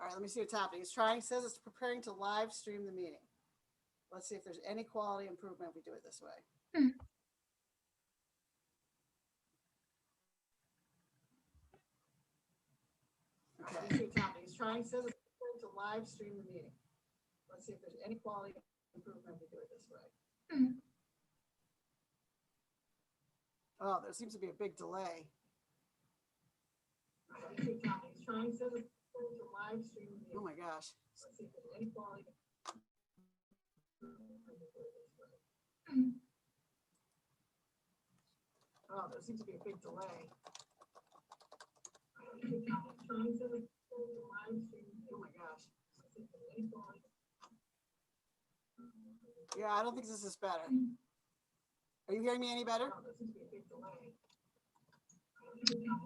right, let me see what's happening. It's trying, says it's preparing to live stream the meeting. Let's see if there's any quality improvement if we do it this way. Okay, let's see what's happening. It's trying, says it's preparing to live stream the meeting. Let's see if there's any quality improvement if we do it this way. Oh, there seems to be a big delay. Oh my gosh. Oh, there seems to be a big delay. Oh my gosh. Yeah, I don't think this is better. Are you hearing me any better?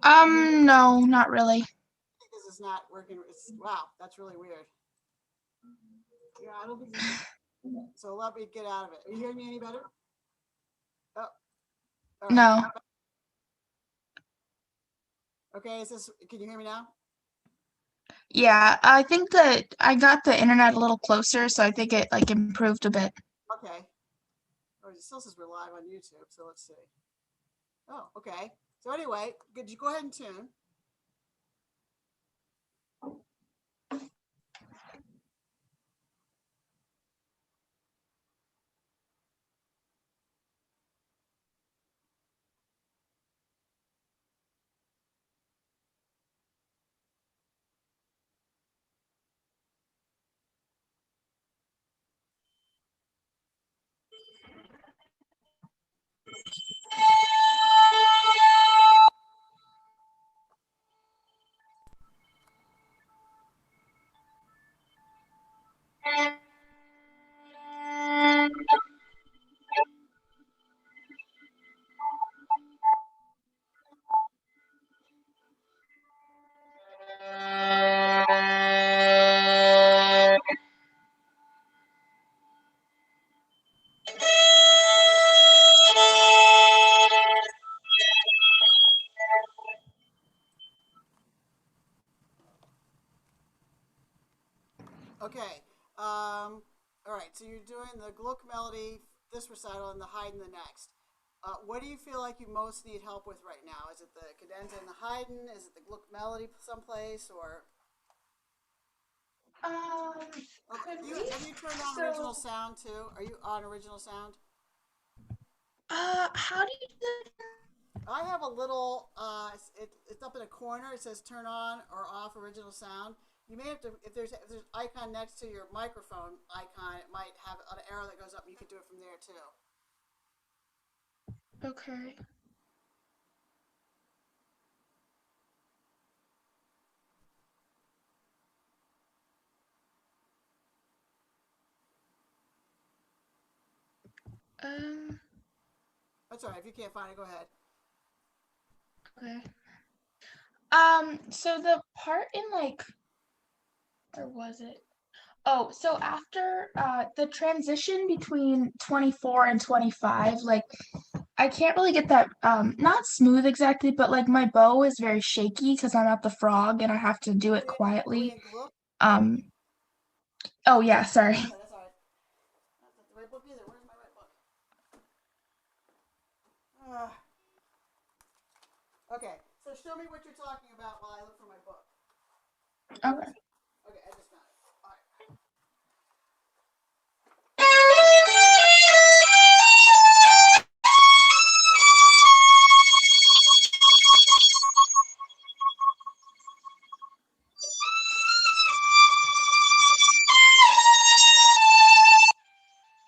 No, not really. This is not working. Wow, that's really weird. Yeah, I don't think this is, so let me get out of it. Are you hearing me any better? Oh. Right. No. Okay, can you hear me now? Yeah, I think that I got the internet a little closer, so I think it like improved a bit. Okay. Oh, it still says we're live on YouTube, so let's see. Oh, okay. So anyway, could you go ahead and tune? Okay. All right. So you're doing the Gluck melody, this recital, and the Haydn the next. What do you feel like you most need help with right now? Is it the cadenza and the Haydn? Is it the Gluck melody someplace, or? Have you turned on original sound too? Are you on original sound? How do you do I have a little. It's up in a corner. It says turn on or off original sound. You may have to, if there's an icon next to your microphone icon, it might have an arrow that goes up. You could do it from there too. Okay. That's all right. If you can't find it, go ahead. Okay. So the part in like, where was it? Oh, so after the transition between 24 and 25, like I can't really get that not smooth exactly, but like my bow is very shaky because I'm not the frog and I have to do it quietly. Oh yeah, sorry. That's all right. That's not the right book either. Where's my right book? Okay, so show me what you're talking about while I look for my book. Okay. Okay, I just found it. All right.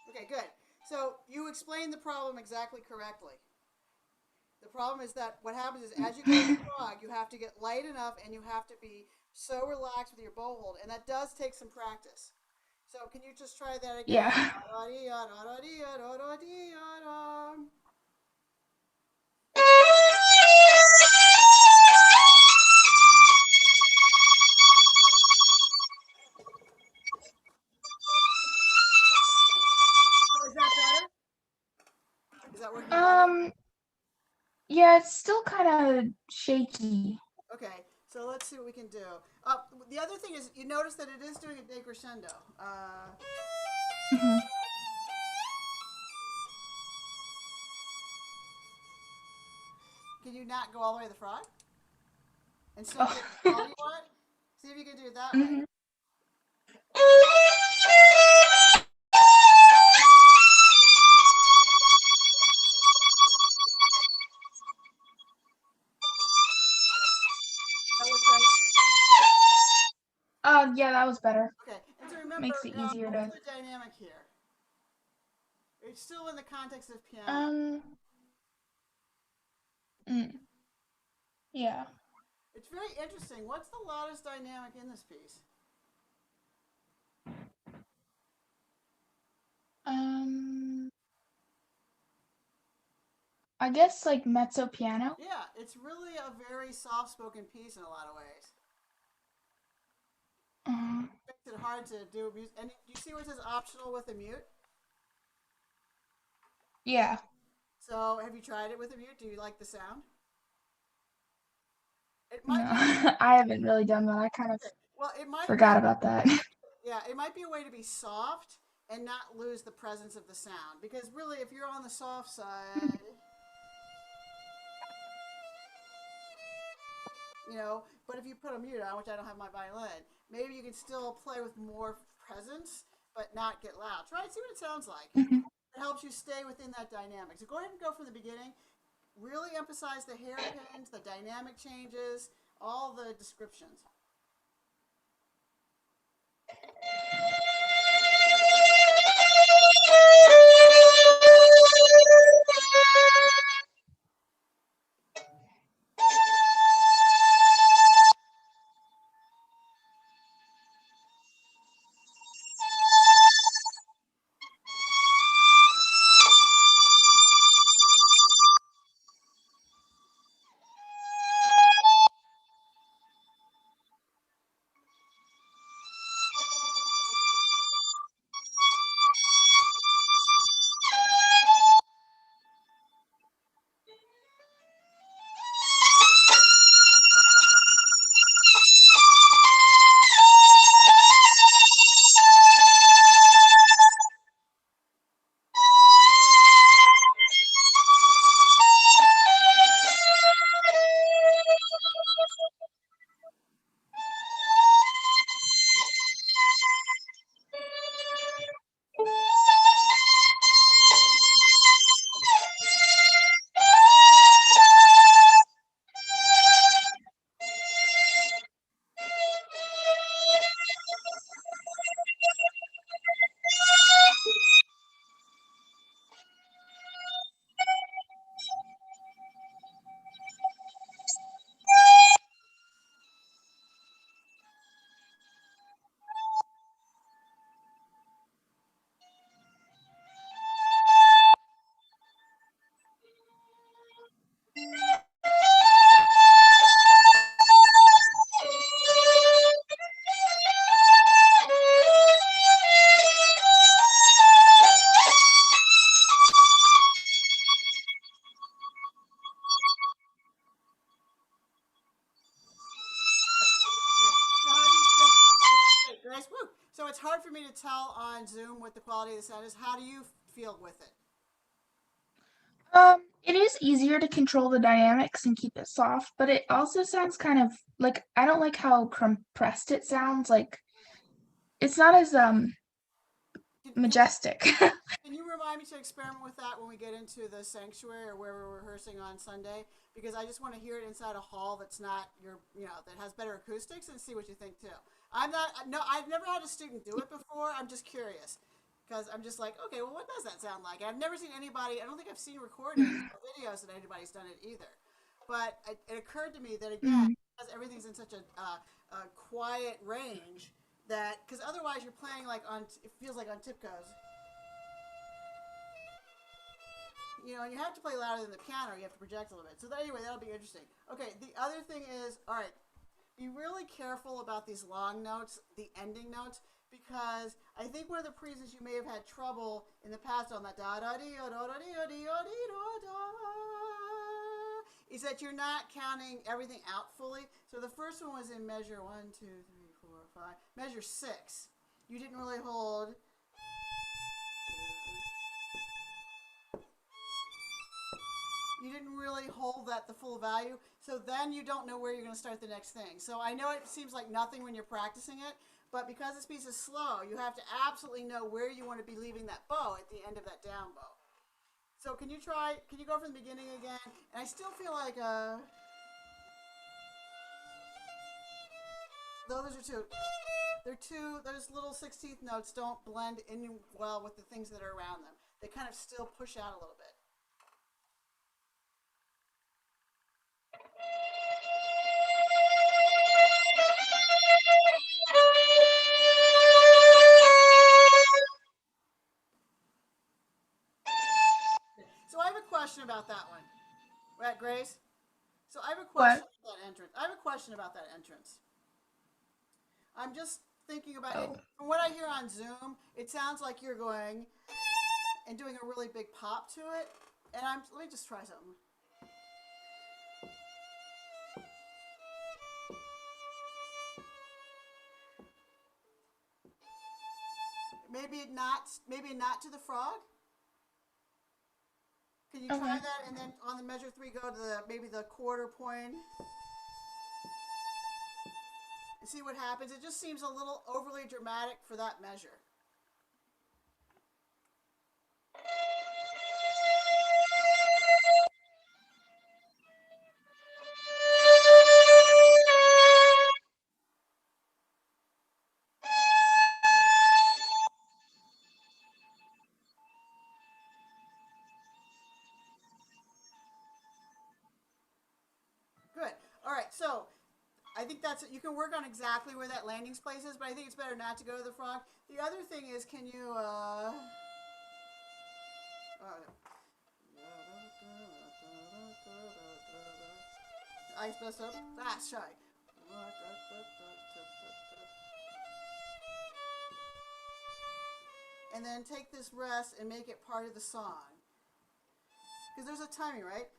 Okay, good. So you explained the problem exactly correctly. The problem is that what happens is as you go to the frog, you have to get light enough and you have to be so relaxed with your bow hold, and that does take some practice. So can you just try that again? Yeah. Is that better? Is that working better? Yeah, it's still kind of shaky. Okay, So let's see what we can do. The other thing is, you notice that it is doing a decrescendo. Hmm. Can you not go all the way to the frog and still Oh. get the quality you want? See if you can do it that way. Hmm. That works better. Yeah, that was better. Okay, and to remember, Makes it easier what's to. the dynamic here? It's still in the context of piano. Um. Mm, yeah. It's very interesting. What's the loudest dynamic in this piece? Um. I guess like mezzo piano. Yeah, it's really a very soft-spoken piece in a lot of ways. Uh, It makes it hard to do music. And you see where it says optional with a mute? yeah. So have you tried it with a mute? Do you like the sound? It No, might be. I haven't really done that. I kind of Okay. Well, it might be. forgot about that. Yeah, it might be a way to be soft and not lose the presence of the sound. Because really, if you're on the soft side, but if you put a mute on, which I don't have my violin, maybe you can still play with more presence, but not get loud. Try it, see what it sounds like. Mhm. It helps you stay within that dynamic. So go ahead and go from the beginning. Really emphasize the hairpins, the dynamic changes, all the descriptions. So how do you feel? Great, guys. Woo. So it's hard for me to tell on Zoom what the quality of the sound is. How do you feel with it? It is easier to control the dynamics and keep it soft, but it also sounds kind of like I don't like how compressed it sounds. Like it's not as Can, can, majestic. can you remind me to experiment with that when we get into the sanctuary or where we're rehearsing on Sunday? Because I just want to hear it inside a hall that's not that has better acoustics and see what you think too. I'm not, no, I've never had a student do it before. I'm just curious because I'm just like, okay, well, what does that sound like? I've never seen anybody, I don't think I've seen recordings or videos that anybody's done it either. But it occurred to me that again, Mm, because everything's in such a quiet range, that because otherwise you're playing like it feels like on tiptoes, and you have to play louder than the piano. You have to project a little bit. So anyway, that'll be interesting. Okay, the other thing is, all right, be really careful about these long notes, the ending notes, because I think one of the reasons you may have had trouble in the past on that da da dee da da dee da dee da is that you're not counting everything out fully. So the first one was in measure 1, 2, 3, 4, 5, measure 6. You didn't really hold. You didn't really hold that the full value, so then you don't know where you're going to start the next thing. So I know it seems like nothing when you're practicing it, but because this piece is slow, you have to absolutely know where you want to be leaving that bow at the end of that down bow. So can you go from the beginning again? And I still feel like, those are those little 16th notes don't blend in well with the things that are around them. They kind of still push out a little bit. So I have a question about that one. Right, Grace? So I have a question What? about that entrance. I have a question about that entrance. I'm just thinking about it. Oh. From what I hear on Zoom, it sounds like you're going and doing a really big pop to it. And let me just try something. Maybe not to the frog. Can you try Okay. that and then on the measure 3 go to maybe the quarter point and see what happens? It just seems a little overly dramatic for that measure. Good. All right. So I think you can work on exactly where that landing place is, but I think it's better not to go to the frog. The other thing is, can you, I supposed to, that's shy. And then take this rest and make it part of the song. Because there's a timing, right?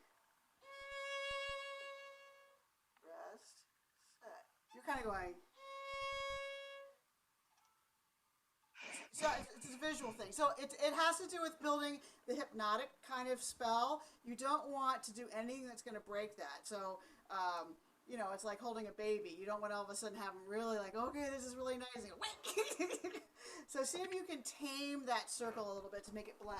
Rest, set. You're kind of going. So it's a visual thing. So it has to do with building the hypnotic kind of spell. You don't want to do anything that's going to break that. So, it's like holding a baby. You don't want to all of a sudden have them really like, okay, this is really nice. And go, so see if you can tame that circle a little bit to make it blend.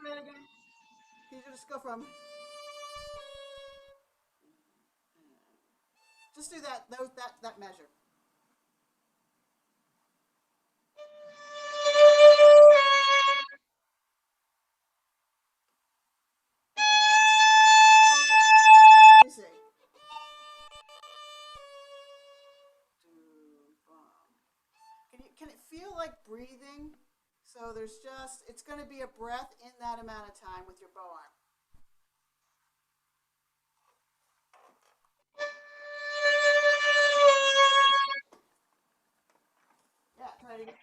Try it again. You just go from. Just do that measure. Let me see. Can it feel like breathing? So it's going to be a breath in that amount of time with your bow arm. Yeah, try it again.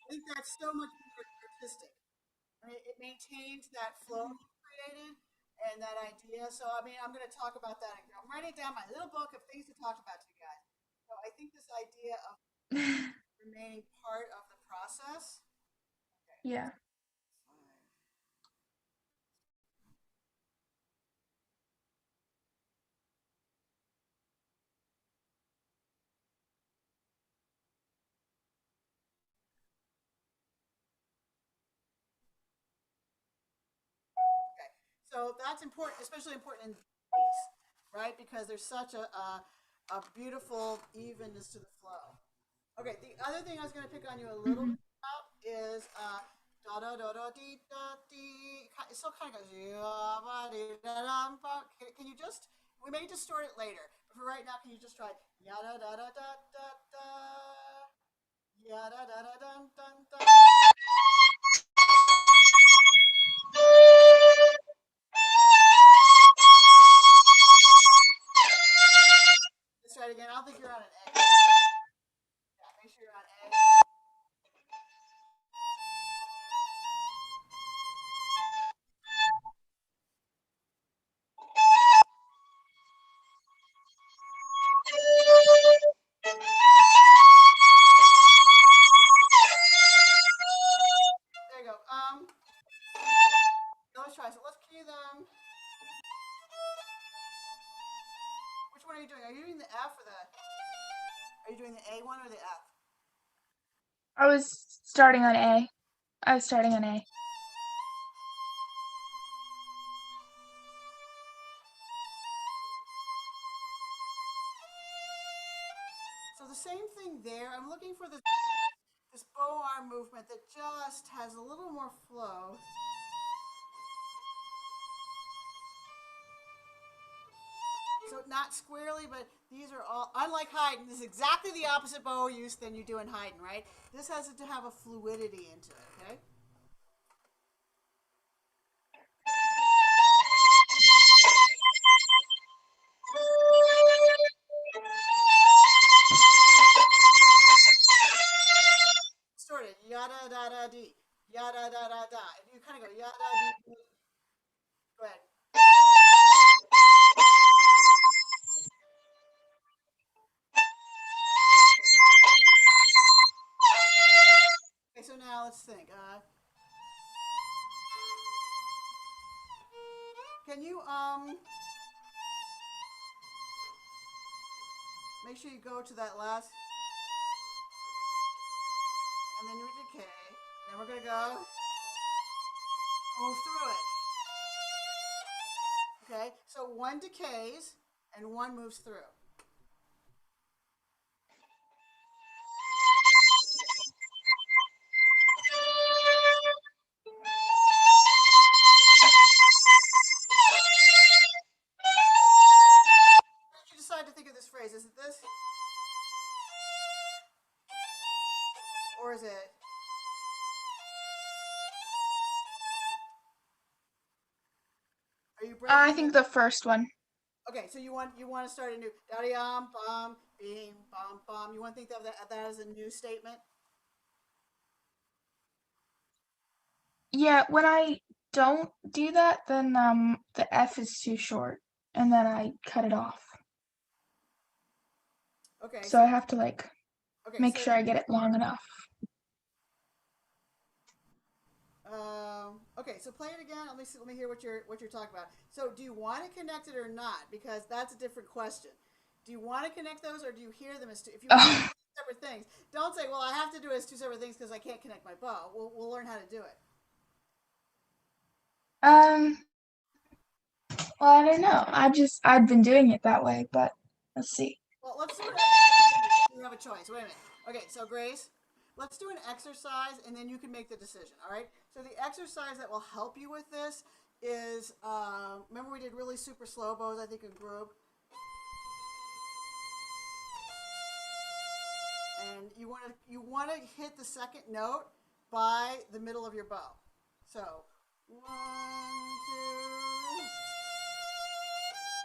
I think that's so much more artistic. I mean, it maintains that flow you created and that idea. So, I mean, I'm going to talk about that. I'm writing down my little book of things to talk about to you guys. So, I think this idea of remaining part of the process. Okay. Yeah. Okay. So that's important, especially important in piece, right? Because there's such a beautiful evenness to the flow. Okay, the other thing I was going to pick on you a little Hmm. bit about is da da da da dee da dee. It still kind of goes ya ba dee da dum ba. Can you just? We may distort it later, but for right now, can you just try ya da da da da da da ya da da da dun dun dun? Let's try it again. I don't think you're on an A. Yeah, make sure you're on A. There you go. Let's try. So let's key them. Which one are you doing? Are you doing the F or the? Are you doing the A one or the F? I was starting on A. I was starting on A. So the same thing there. I'm looking for this bow arm movement that just has a little more flow. So not squarely, but these are all, unlike Haydn, this is exactly the opposite bow use than you do in Haydn, right? This has to have a fluidity into it, okay? Started, yada da da dee, yada da da da. If you kind of go yada dee, go ahead. Okay, so now let's think. Can you make sure you go to that last, and then you decay. Then we're gonna go move through it. Okay, so one decays and one moves through. How did you decide to think of this phrase? Is it this? Or is it? Are you breaking I think the first one. Okay, so you want to start a new daddy bum beam bum bum. You want to think of that as a new statement? Yeah, when I don't do that, then the F is too short, and then I cut it off. Okay, So I have to like make so sure I get it long enough. okay, so play it again. Let me see, let me hear what you're talking about. So do you want to connect it or not? Because that's a different question. Do you want to connect those or do you hear them as two? If you want to do two separate things, don't say, "Well, I have to do it as two separate things because I can't connect my bow." We'll learn how to do it. Um, well, I don't know. I've been doing it that way, but let's see. Well, let's do it. You have a choice. Wait a minute. Okay, so Grace, let's do an exercise and then you can make the decision. All right. So the exercise that will help you with this is remember we did really super slow bows, I think, in group. And you want to hit the second note by the middle of your bow. So 1,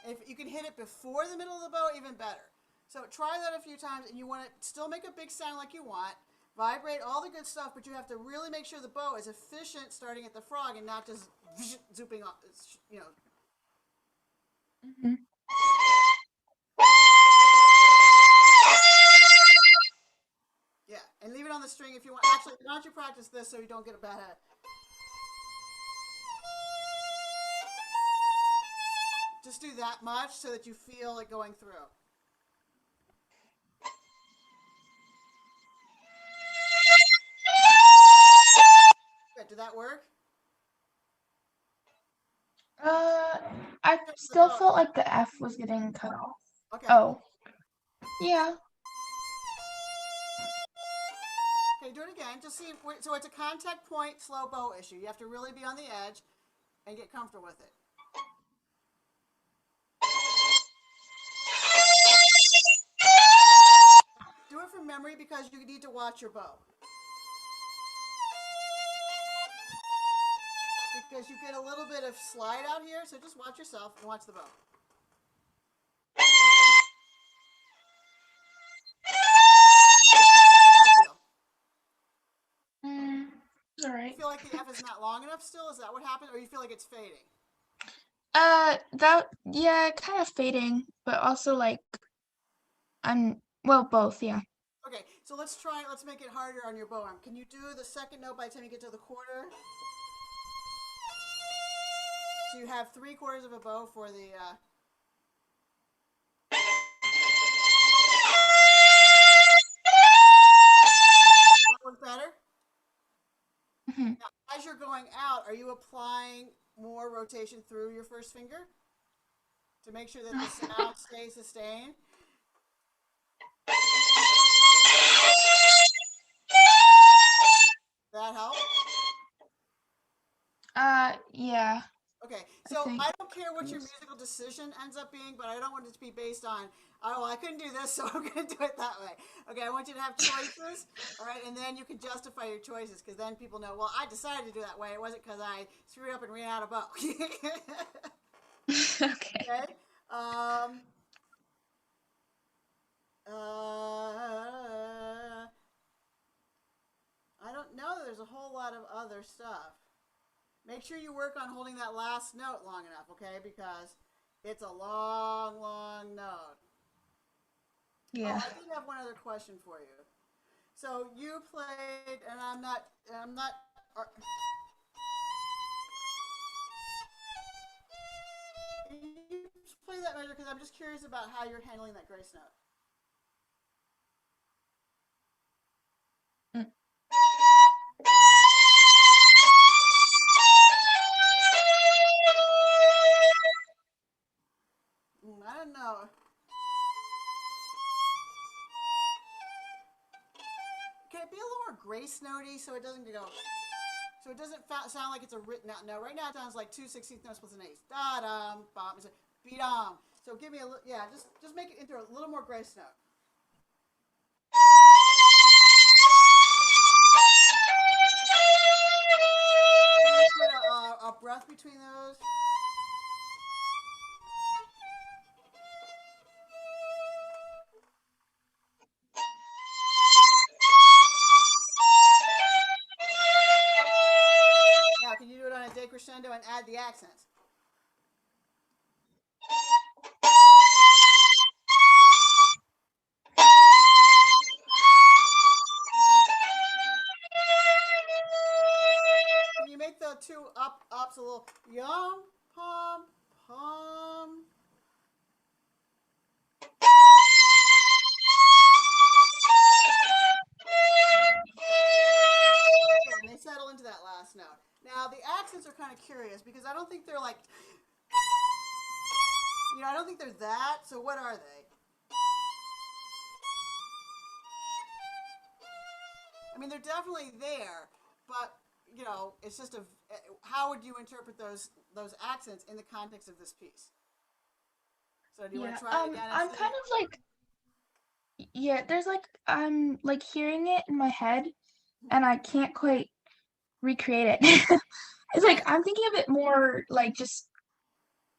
2. If you can hit it before the middle of the bow, even better. So try that a few times, and you want to still make a big sound like you want. Vibrate all the good stuff, but you have to really make sure the bow is efficient starting at the frog and not just zooping off. You know. Mm-hmm. Yeah, and leave it on the string if you want. Actually, why don't you practice this so you don't get a bad head? Just do that much so that you feel it going through. Good. Did that work? I still felt like the F was getting cut off. Okay. Oh, yeah. Okay, do it again. Just see. So it's a contact point slow bow issue. You have to really be on the edge and get comfortable with it. Do it from memory because you need to watch your bow. Because you get a little bit of slide out here, so just watch yourself and watch the bow. All You right. feel like the F is not long enough still? Is that what happened? Or you feel like it's fading? Yeah, kind of fading, but also like well, both, yeah. Okay, so let's make it harder on your bow arm. Can you do the second note by the time you get to the quarter? So you have 3/4 of a bow for the, that one better? Hmm. Now, as you're going out, are you applying more rotation through your first finger to make sure that the sound stays sustained? That help? Yeah, Okay, I so think. I don't care what your musical decision ends up being, but I don't want it to be based on, oh, well, I couldn't do this, so I'm going to do it that way. Okay, I want you to have choices, all right, and then you can justify your choices because then people know, well, I decided to do it that way. It wasn't because I screwed up and ran out of bow. Okay. Okay. Uh, I don't know. There's a whole lot of other stuff. Make sure you work on holding that last note long enough, okay? Because it's a long, long note. Oh, Yeah. I did have one other question for you. So you played, and I'm not. Can you play that measure? Because I'm just curious about how you're handling that grace note. Mm. I don't know. Can it be a little more grace notey so it doesn't go? So it doesn't sound like it's a written out note. Right now it sounds like 2/16 notes plus an eighth. Da dum bum. It's a beat on. So give me a yeah. Just make it into a little more grace note. Can you put a breath between those? Now, can you do it on a decrescendo and add the accents? Can you make the two ups a little yum pom pom? Yeah, and they settle into that last note. Now the accents are kind of curious because I don't think they're like, I don't think they're that. So what are they? I mean, they're definitely there, but it's just how would you interpret those accents in the context of this piece? So do you want Yeah. to try it again and I'm see? kind of like, yeah, there's like I'm like hearing it in my head and I can't quite recreate it. It's Okay. like I'm thinking of it more like just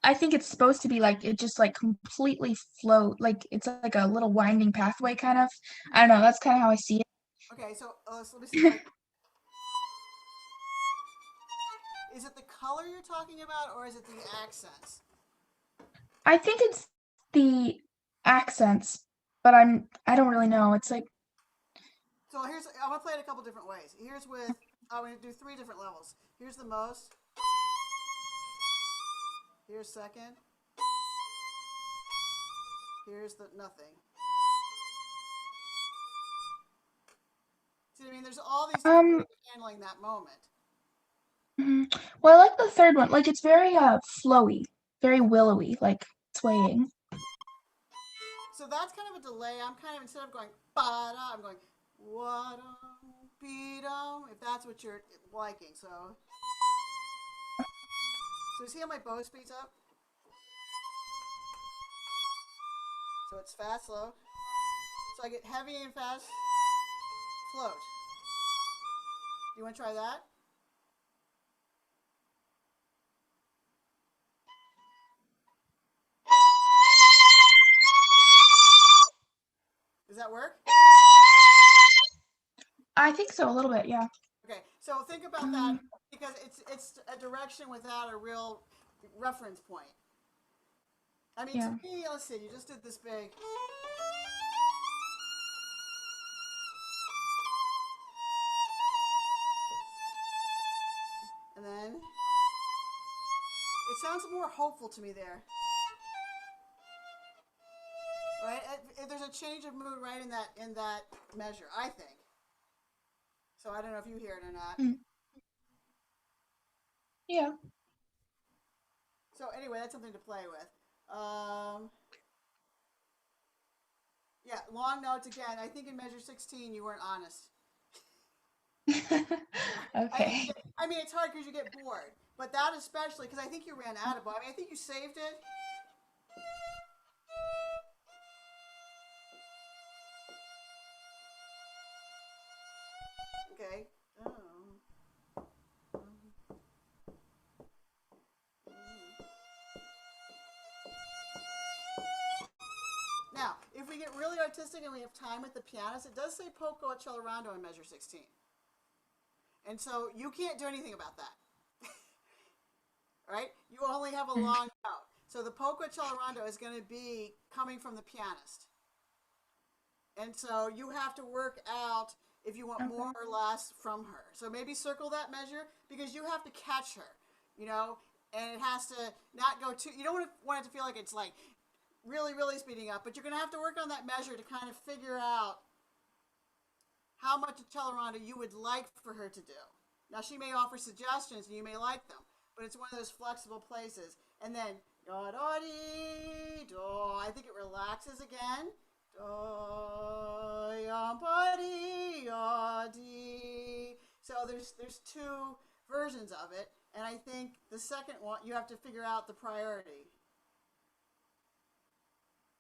I think it's supposed to be like it just like completely float, like it's like a little winding pathway kind of. I don't know, that's kind of how I see Okay. So let me see if I. Is it the color you're talking about, or is it the accents? I think it's the accents, but I don't really know. It's like So I'm gonna play it a couple different ways. I'm gonna do 3 different levels. Here's the most. Here's second. Here's the nothing. See what I mean? There's all these different um ways of handling that moment. well, I like the third one. Like it's very flowy, very Yeah. willowy, like swaying. So that's kind of a delay. I'm kind of instead of going ba da, I'm going Wadum, beedum, if that's what you're liking. So see how my bow speeds up? So it's fast, slow. So I get heavy and fast, float. Do you want to try that? Does that work? I think so, a little bit, yeah. Okay, so think about that Um, because it's a direction without a real reference point. I mean, to yeah. me, let's see, you just did this big. And then it sounds more hopeful to me there, right? There's a change of mood right in that measure, I think. So I don't know if you hear it or not. Mm, yeah. So anyway, that's something to play with. Um, yeah, long notes again. I think in measure 16 you weren't honest. Okay. I mean, it's hard because you get bored, but that especially because I think you ran out of. I mean, I think you saved it. Okay. Oh. Now, if we get really artistic and we have time with the pianist, it does say poco accelerando in measure 16. And so you can't do anything about that. Right? You only have a Mm, long note. So the poco accelerando is going to be coming from the pianist. And so you have to work out if you want more okay. or less from her. So maybe circle that measure because you have to catch her, you know, and it has to not go too, you don't want it to feel like it's like really, really speeding up, but you're going to have to work on that measure to kind of figure out how much accelerando you would like for her to do. Now, she may offer suggestions and you may like them, but it's one of those flexible places. And then, do, do, do, I think it relaxes again. Do, yum, di. So there's two versions of it, and I think the second one you have to figure out the priority.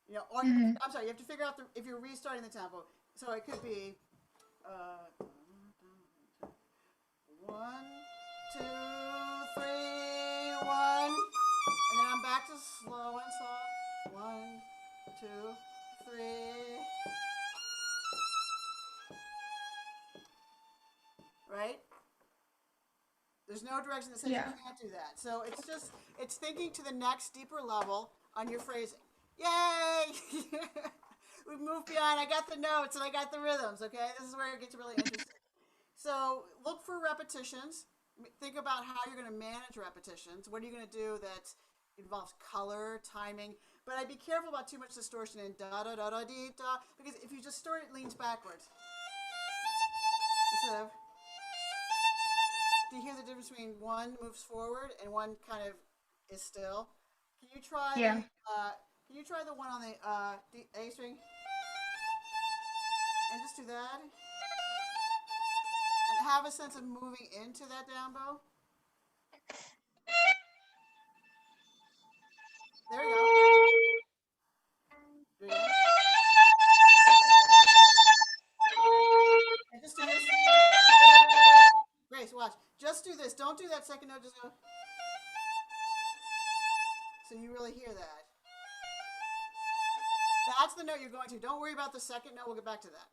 You know, or Hmm. I'm sorry, you have to figure out if you're restarting the tempo. So it could be uh, 1, 2, 3, 1, and then I'm back to slow and soft. 1, 2, 3. Right? There's no direction that says you Yeah. can't do that. So it's thinking to the next deeper level on your phrasing. Yay! We've moved beyond. I got the notes and I got the rhythms. Okay, this is where it gets really interesting. So look for repetitions. Think about how you're going to manage repetitions. What are you going to do that involves color, timing? But I'd be careful about too much distortion in da da da da dee da because if you distort it, leans backwards instead of. Do you hear the difference between one moves forward and one kind of is still? Can you try the Yeah. Can you try the one on the A string and just do that and have a sense of moving into that down bow? There you go. Do it again. And just do this. Grace, watch. Just do this. Don't do that second note. Just go. So you really hear that. That's the note you're going to. Don't worry about the second note. We'll get back to that.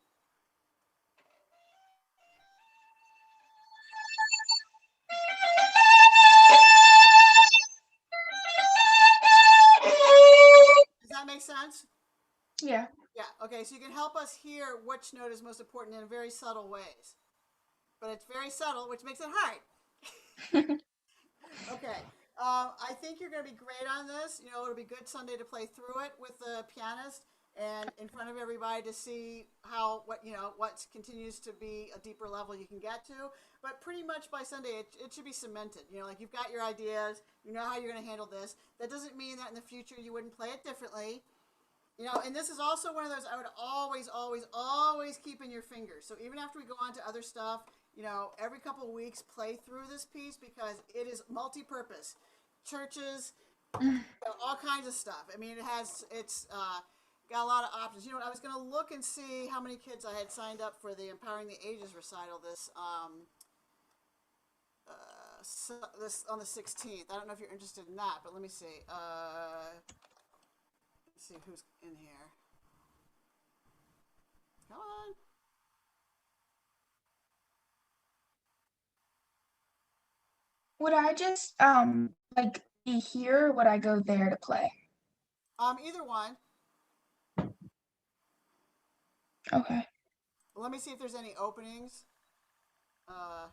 Does that make sense? Yeah. Yeah. Okay. So you can help us hear which note is most important in very subtle ways. But it's very subtle, which makes it hard. Okay. I think you're going to be great on this. You know, it'll be good Sunday to play through it with the pianist and in front of everybody to see what continues to be a deeper level you can get to. But pretty much by Sunday, it should be cemented. You know, like you've got your ideas, you know how you're going to handle this. That doesn't mean that in the future you wouldn't play it differently. You know, and this is also one of those I would always, always, always keep in your fingers. So even after we go on to other stuff, you know, every couple of weeks play through this piece because it is multi-purpose. Churches, you know, all kinds of stuff. I mean, it's got a lot of options. You know what? I was going to look and see how many kids I had signed up for the Empowering the Ages recital this on the 16th. I don't know if you're interested in that, but let me see. Let's see who's in here. Come on. Would I just like be here or would I go there to play? Either one. Okay. Let me see if there's any openings. Oh,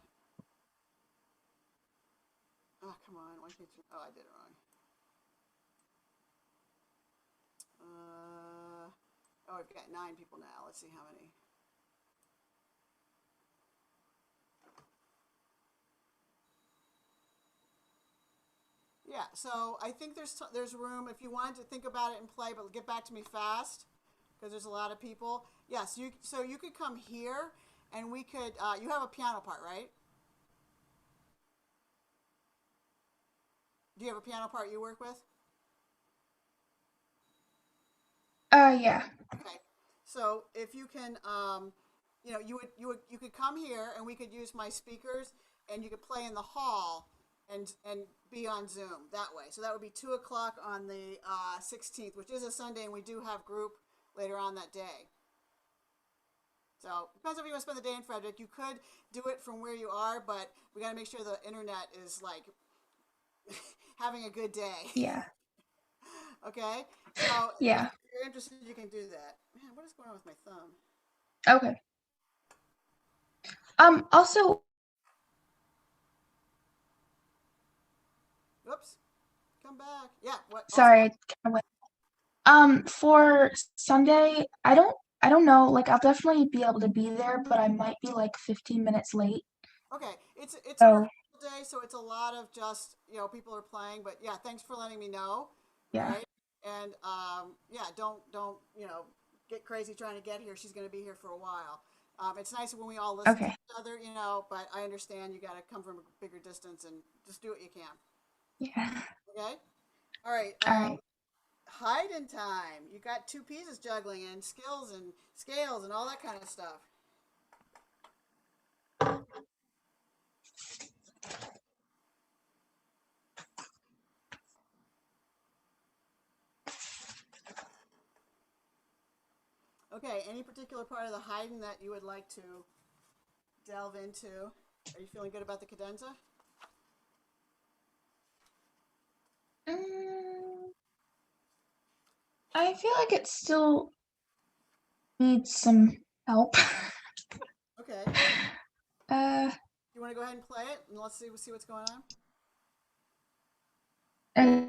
come on. Why can't you? Oh, I did it wrong. Oh, I've got 9 people now. Let's see how many. Yeah, so I think there's room if you wanted to think about it and play, but get back to me fast because there's a lot of people. Yes, so you could come here and we could. You have a piano part, right? Do you have a piano part you work with? Yeah. Okay. So if you can, you know, you could come here and we could use my speakers and you could play in the hall and be on Zoom that way. So that would be 2 o'clock on the 16th, which is a Sunday, and we do have group later on that day. So depends if you want to spend the day in Frederick. You could do it from where you are, but we got to make sure the internet is like having a good day. Yeah. Okay. So Yeah. if you're interested, you can do that. Man, what is going on with my thumb? Okay. Also, Whoops. Come back. Yeah. What? Also, sorry, I went. For Sunday, I don't know, like I'll definitely be able to be there, but I might be like 15 minutes late. okay. It's a So, rehearsal day, so it's a lot of just people are playing. But yeah, thanks for letting me know. All yeah. right. And yeah, don't get crazy trying to get here. She's going to be here for a while. It's nice when we all listen to Okay. each other, but I understand you got to come from a bigger distance and just do what you can. Yeah. Okay. All right. All right. Hiding time. You got 2 pieces juggling and skills and scales and all that kind of stuff. Okay. Any particular part of the hiding that you would like to delve into? Are you feeling good about the cadenza? Mm, I feel like it still needs some help. Okay. Uh, You want to go ahead and play it and let's see what's going on? uh,